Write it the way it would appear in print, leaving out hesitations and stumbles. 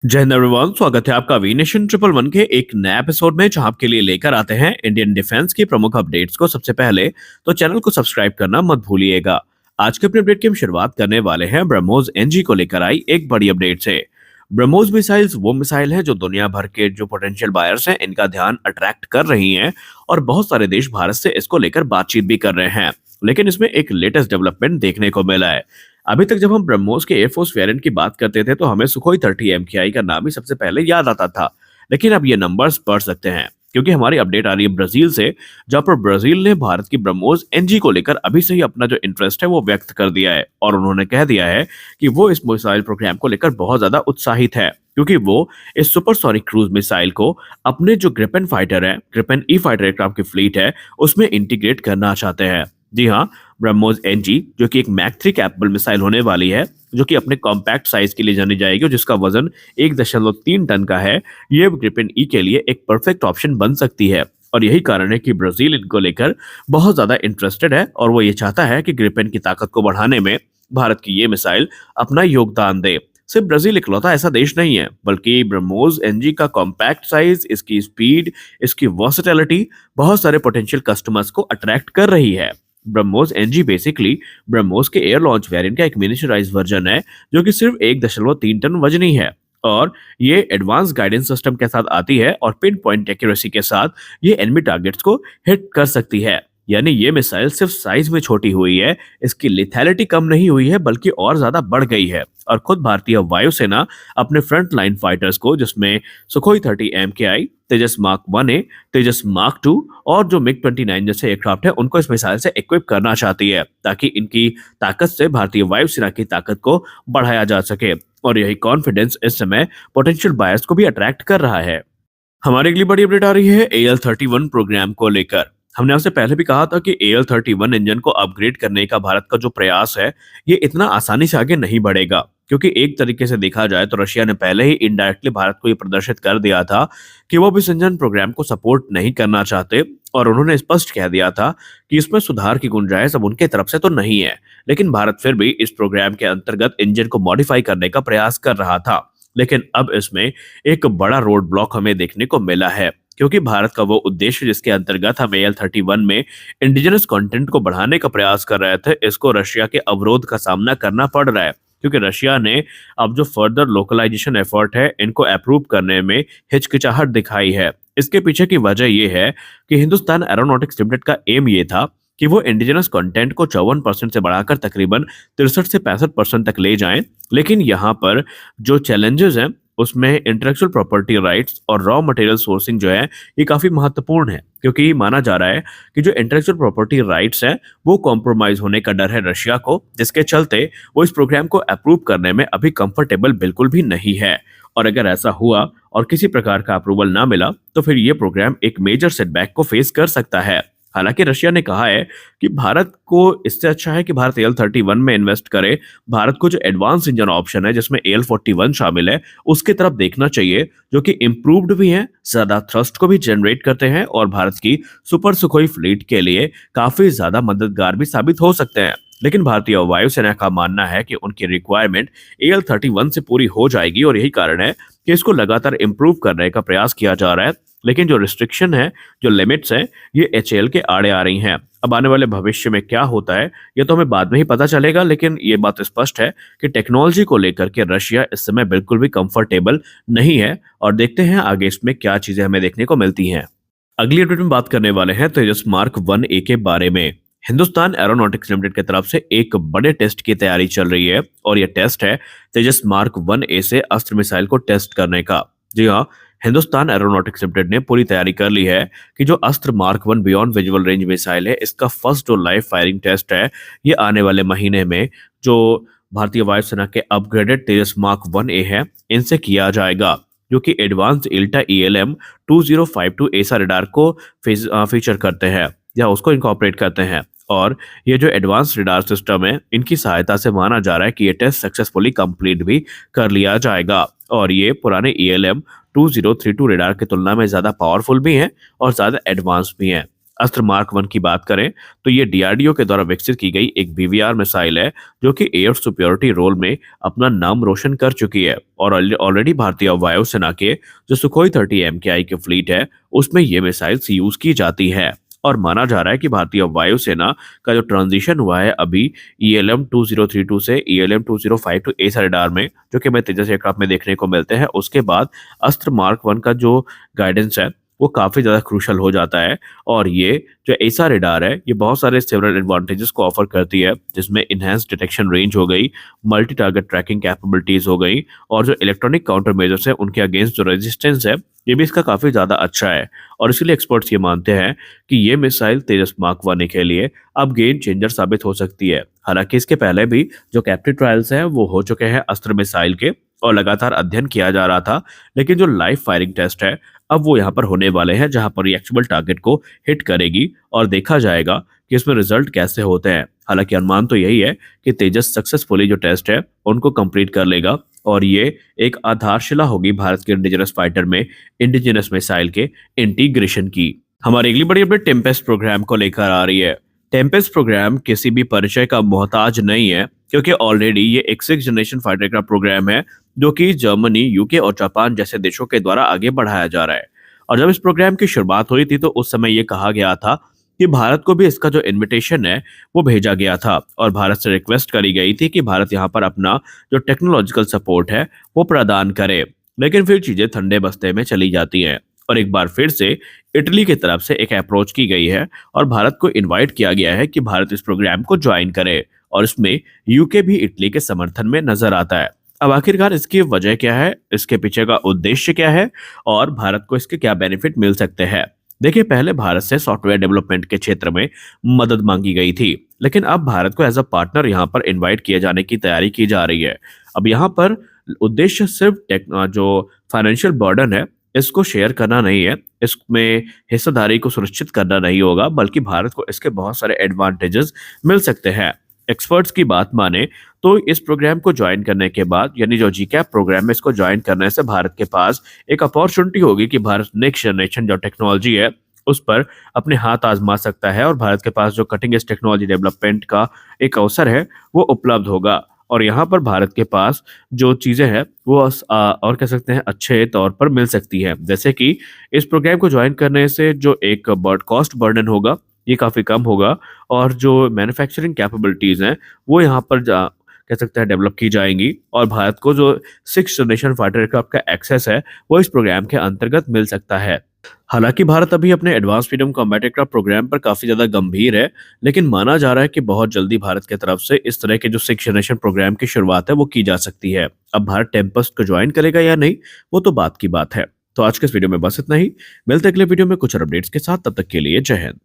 जय हिंद एवरीवन, स्वागत है आपका वी नेशन ट्रिपल वन के एक नए एपिसोड में जहां आपके लिए लेकर आते हैं इंडियन डिफेंस की प्रमुख अपडेट्स को। सबसे पहले तो चैनल को सब्सक्राइब करना मत भूलिएगा। आज के अपने अपडेट की हम शुरुआत करने वाले हैं ब्रह्मोस एनजी को लेकर आई एक बड़ी अपडेट से। ब्रह्मोस मिसाइल्स वो मिसाइल है जो दुनिया भर के जो पोटेंशियल बायर्स हैं इनका ध्यान अट्रैक्ट कर रही हैं और बहुत सारे देश भारत से इसको लेकर बातचीत भी कर रहे हैं। लेकिन इसमें एक लेटेस्ट डेवलपमेंट देखने को मिला है। अभी तक जब हम ब्रह्मोस के एयरफोर्स वेरिएंट की बात करते थे तो हमें सुखोई 30 MKI का नाम ही सबसे पहले याद आता था। लेकिन अब ये नंबर्स बढ़ सकते हैं क्योंकि हमारी अपडेट आ रही है ब्राजील से, जहां पर ब्राजील ने भारत की ब्रह्मोस एनजी को लेकर अभी से ही अपना जो इंटरेस्ट है वो व्यक्त कर दिया है और उन्होंने कह दिया है कि वो इस मिसाइल प्रोग्राम को लेकर बहुत ज्यादा उत्साहित है क्योंकि वो इस सुपरसोनिक क्रूज मिसाइल को अपने जो ग्रिपेन फाइटर है, ग्रिपेन ई फाइटर एयरक्राफ्ट की फ्लीट है, उसमें इंटीग्रेट करना चाहते हैं। जी हाँ, ब्रह्मोस एनजी जो कि एक मैक 3 कैपेबल मिसाइल होने वाली है, जो कि अपने कॉम्पैक्ट साइज के लिए जानी जाएगी और जिसका वजन 1.3 टन का है, ये ग्रिपेन ई के लिए एक परफेक्ट ऑप्शन बन सकती है। और यही कारण है कि ब्राजील इनको लेकर बहुत ज्यादा इंटरेस्टेड है और वो ये चाहता है कि ग्रिपेन की ताकत को बढ़ाने में भारत की ये मिसाइल अपना योगदान दे। सिर्फ ब्राजील इकलौता ऐसा देश नहीं है, बल्कि ब्रह्मोस एनजी का कॉम्पैक्ट साइज, इसकी स्पीड, इसकी वर्सेटिलिटी बहुत सारे पोटेंशियल कस्टमर्स को अट्रैक्ट कर रही है। ब्रह्मोस एनजी बेसिकली ब्रह्मोस के एयर लॉन्च वेरिएंट का एक मिनिचराइज वर्जन है जो कि सिर्फ 1.3 टन वजनी है और ये एडवांस गाइडेंस सिस्टम के साथ आती है और पिन पॉइंट एक्यूरेसी के साथ ये एनिमी टारगेट्स को हिट कर सकती है। यानी ये मिसाइल सिर्फ साइज में छोटी हुई है, इसकी लिथैलिटी कम नहीं हुई है बल्कि और ज्यादा बढ़ गई है। और खुद भारतीय वायुसेना अपने फ्रंट लाइन फाइटर्स को, जिसमें सुखोई 30 MKI, तेजस मार्क 1A, तेजस मार्क 2 और जो मिग 29 जैसे एयरक्राफ्ट है, उनको इस मिसाइल से इक्विप करना चाहती है ताकि इनकी ताकत से भारतीय वायुसेना की ताकत को बढ़ाया जा सके। और यही कॉन्फिडेंस इस समय पोटेंशियल बायर्स को भी अट्रैक्ट कर रहा है। हमारी अगली बड़ी अपडेट आ रही है AL-31 प्रोग्राम को लेकर। हमने आपसे पहले भी कहा था कि AL-31 इंजन को अपग्रेड करने का भारत का जो प्रयास है, ये इतना आसानी से आगे नहीं बढ़ेगा क्योंकि एक तरीके से देखा जाए तो रशिया ने पहले ही इनडायरेक्टली भारत को ये प्रदर्शित कर दिया था कि वो भी इस इंजन प्रोग्राम को सपोर्ट नहीं करना चाहते और उन्होंने स्पष्ट कह दिया था कि इसमें सुधार की गुंजाइश अब उनके तरफ से तो नहीं है। लेकिन भारत फिर भी इस प्रोग्राम के अंतर्गत इंजन को मॉडिफाई करने का प्रयास कर रहा था। लेकिन अब इसमें एक बड़ा रोड ब्लॉक हमें देखने को मिला है क्योंकि भारत का वो उद्देश्य जिसके अंतर्गत हम AL-31 में इंडिजिनस कंटेंट को बढ़ाने का प्रयास कर रहे थे, इसको रशिया के अवरोध का सामना करना पड़ रहा है क्योंकि रशिया ने अब जो फर्दर लोकलाइजेशन एफर्ट है इनको अप्रूव करने में हिचकिचाहट दिखाई है। इसके पीछे की वजह यह है कि हिंदुस्तान एरोनॉटिक्स लिमिटेड का एम ये था कि वो इंडिजिनस कंटेंट को 54% से बढ़ाकर तकरीबन 63 से 65% तक ले जाएं। लेकिन यहाँ पर जो चैलेंजेस हैं उसमें इंटेलेक्चुअल प्रॉपर्टी राइट्स और रॉ मटेरियल सोर्सिंग जो है ये काफी महत्वपूर्ण है क्योंकि माना जा रहा है कि जो इंटेलेक्चुअल प्रॉपर्टी राइट्स हैं वो कॉम्प्रोमाइज होने का डर है रशिया को, जिसके चलते वो इस प्रोग्राम को अप्रूव करने में अभी कंफर्टेबल बिल्कुल भी नहीं है। और अगर ऐसा हुआ और किसी प्रकार का अप्रूवल ना मिला तो फिर ये प्रोग्राम एक मेजर सेटबैक को फेस कर सकता है। हालांकि रशिया ने कहा है कि भारत को इससे अच्छा है कि भारत AL-31 में इन्वेस्ट करे। भारत को जो एडवांस इंजन ऑप्शन है जिसमें AL-41 शामिल है उसकी तरफ देखना चाहिए, जो कि इम्प्रूव्ड भी हैं, ज्यादा थ्रस्ट को भी जनरेट करते हैं और भारत की सुपर सुखोई फ्लीट के लिए काफी ज्यादा मददगार भी साबित हो सकते हैं। लेकिन भारतीय वायुसेना का मानना है कि उनकी रिक्वायरमेंट AL-31 से पूरी हो जाएगी और यही कारण है कि इसको लगातार इम्प्रूव करने का प्रयास किया जा रहा है। लेकिन जो रिस्ट्रिक्शन है, जो लिमिट्स हैं, ये HAL के आड़े आ रही हैं। अब आने वाले भविष्य में क्या होता है ये तो हमें बाद में ही पता चलेगा, लेकिन ये बात स्पष्ट है कि टेक्नोलॉजी को लेकर के रशिया इस समय बिल्कुल भी कंफर्टेबल नहीं है और देखते हैं आगे इसमें क्या चीजें हमें देखने को मिलती हैं। अगली अपडेट में बात करने वाले हैं तेजस मार्क 1A के बारे में। हिंदुस्तान एरोनॉटिक्स लिमिटेड की तरफ से एक बड़े टेस्ट की तैयारी चल रही है और यह टेस्ट है तेजस मार्क 1A से अस्त्र मिसाइल को टेस्ट करने का। जी हाँ, हिंदुस्तान एरोनॉटिक्स लिमिटेड ने पूरी तैयारी कर ली है कि जो अस्त्र mark 1 beyond visual range missile है, इसका फर्स्ट जो लाइव फायरिंग टेस्ट है ये आने वाले महीने में जो भारतीय वायुसेना के अपग्रेडेड तेजस मार्क 1A है इनसे किया जाएगा, जो कि एडवांस इल्टा ELM 2052 एसा रडार को फीचर करते हैं या उसको इनकॉर्पोरेट करते हैं। और ये जो एडवांस रडार सिस्टम है इनकी सहायता से माना जा रहा है कि ये टेस्ट सक्सेसफुली कंप्लीट भी कर लिया जाएगा और ये पुराने ELM 2032 रडार की तुलना में ज्यादा पावरफुल भी हैं और ज्यादा एडवांस भी हैं। अस्त्र मार्क 1 की बात करें तो ये डीआरडीओ के द्वारा विकसित की गई एक बीवीआर मिसाइल है जो कि एयर सुपरियॉरिटी रोल में अपना नाम रोशन कर चुकी है और ऑलरेडी भारतीय वायुसेना के जो सुखोई 30 MKI की फ्लीट है उसमें ये मिसाइल्स यूज की जाती है। और माना जा रहा है कि भारतीय वायुसेना का जो ट्रांजिशन हुआ है अभी ELM 2032 से ELM 2052 एस रडार में, जो कि हमें तेजस एयरक्राफ्ट में देखने को मिलते हैं, उसके बाद अस्त्र मार्क 1 का जो गाइडेंस है वो काफी ज्यादा क्रूशल हो जाता है। और ये जो एसा रडार है ये बहुत सारे सेवरल एडवांटेजेस को ऑफर करती है, जिसमें इनहेंस डिटेक्शन रेंज हो गई, मल्टी टारगेट ट्रैकिंग कैपेबिलिटीज हो गई, और जो इलेक्ट्रॉनिक काउंटर मेजर्स है उनके अगेंस्ट जो रेजिस्टेंस है ये भी इसका काफी ज्यादा अच्छा है। और इसीलिए एक्सपर्ट्स ये मानते हैं कि ये मिसाइल तेजस मार्क 1 के लिए अब गेम चेंजर साबित हो सकती है। हालांकि इसके पहले भी जो कैप्टिव ट्रायल्स हैं वो हो चुके हैं अस्त्र मिसाइल के और लगातार अध्ययन किया जा रहा था, लेकिन जो लाइव फायरिंग टेस्ट है अब वो यहाँ पर होने वाले हैं, जहां पर ये एक्चुअल टारगेट को हिट करेगी और देखा जाएगा कि इसमें रिजल्ट कैसे होते हैं। हालांकि अनुमान तो यही है कि तेजस सक्सेसफुली जो टेस्ट है उनको कंप्लीट कर लेगा और ये एक आधारशिला होगी भारत के इंडिजिनस फाइटर में इंडिजिनस मिसाइल के इंटीग्रेशन की। हमारी अगली बड़ी अपडेट टेम्पेस्ट प्रोग्राम को लेकर आ रही है। टेम्पेस्ट प्रोग्राम किसी भी परिचय का मोहताज नहीं है, क्योंकि ऑलरेडी ये एक 6th जनरेशन फाइटर का प्रोग्राम है जो कि जर्मनी, यूके और जापान जैसे देशों के द्वारा आगे बढ़ाया जा रहा है। और जब इस प्रोग्राम की शुरुआत हुई थी तो उस समय ये कहा गया था कि भारत को भी इसका जो इनविटेशन है वो भेजा गया था और भारत से रिक्वेस्ट करी गई थी कि भारत यहाँ पर अपना जो टेक्नोलॉजिकल सपोर्ट है वो प्रदान करे। लेकिन फिर चीजें ठंडे बस्ते में चली जाती हैं और एक बार फिर से इटली की तरफ से एक अप्रोच की गई है और भारत को इनवाइट किया गया है कि भारत इस प्रोग्राम को ज्वाइन करे, और इसमें यूके भी इटली के समर्थन में नजर आता है। अब आखिरकार इसकी वजह क्या है, इसके पीछे का उद्देश्य क्या है और भारत को इसके क्या बेनिफिट मिल सकते हैं। देखिए, पहले भारत से सॉफ्टवेयर डेवलपमेंट के क्षेत्र में मदद मांगी गई थी, लेकिन अब भारत को एज अ पार्टनर यहाँ पर इनवाइट किए जाने की तैयारी की जा रही है। अब यहाँ पर उद्देश्य सिर्फ जो फाइनेंशियल बर्डन है इसको शेयर करना नहीं है, इसमें हिस्सेदारी को सुनिश्चित करना नहीं होगा, बल्कि भारत को इसके बहुत सारे एडवांटेजेस मिल सकते हैं। एक्सपर्ट्स की बात माने तो इस प्रोग्राम को ज्वाइन करने के बाद, यानी जो जीकैप प्रोग्राम है, इसको ज्वाइन करने से भारत के पास एक अपॉर्चुनिटी होगी कि भारत नेक्स्ट जनरेशन जो टेक्नोलॉजी है उस पर अपने हाथ आजमा सकता है और भारत के पास जो कटिंग एज टेक्नोलॉजी डेवलपमेंट का एक अवसर है वो उपलब्ध होगा। और यहाँ पर भारत के पास जो चीज़ें हैं वो और कह सकते हैं अच्छे तौर पर मिल सकती है, जैसे कि इस प्रोग्राम को ज्वाइन करने से जो एक कॉस्ट बर्डन होगा ये काफ़ी कम होगा और जो मैन्युफैक्चरिंग कैपेबिलिटीज़ हैं वो यहाँ पर कह सकते हैं डेवलप की जाएंगी और भारत को जो 6th जनरेशन फाइटर एयरक्राफ्ट का एक्सेस है वो इस प्रोग्राम के अंतर्गत मिल सकता है। हालांकि भारत अभी अपने advance freedom combat aircraft program पर काफी ज्यादा गंभीर है, लेकिन माना जा रहा है कि बहुत जल्दी भारत की तरफ से इस तरह के जो 6th जनरेशन प्रोग्राम की शुरुआत है वो की जा सकती है। अब भारत टेम्पेस्ट को ज्वाइन करेगा या नहीं वो तो बात की बात है। तो आज के इस वीडियो में बस इतना ही, मिलते हैं अगले वीडियो में कुछ और अपडेट्स के साथ, तब तक के लिए जय हिंद।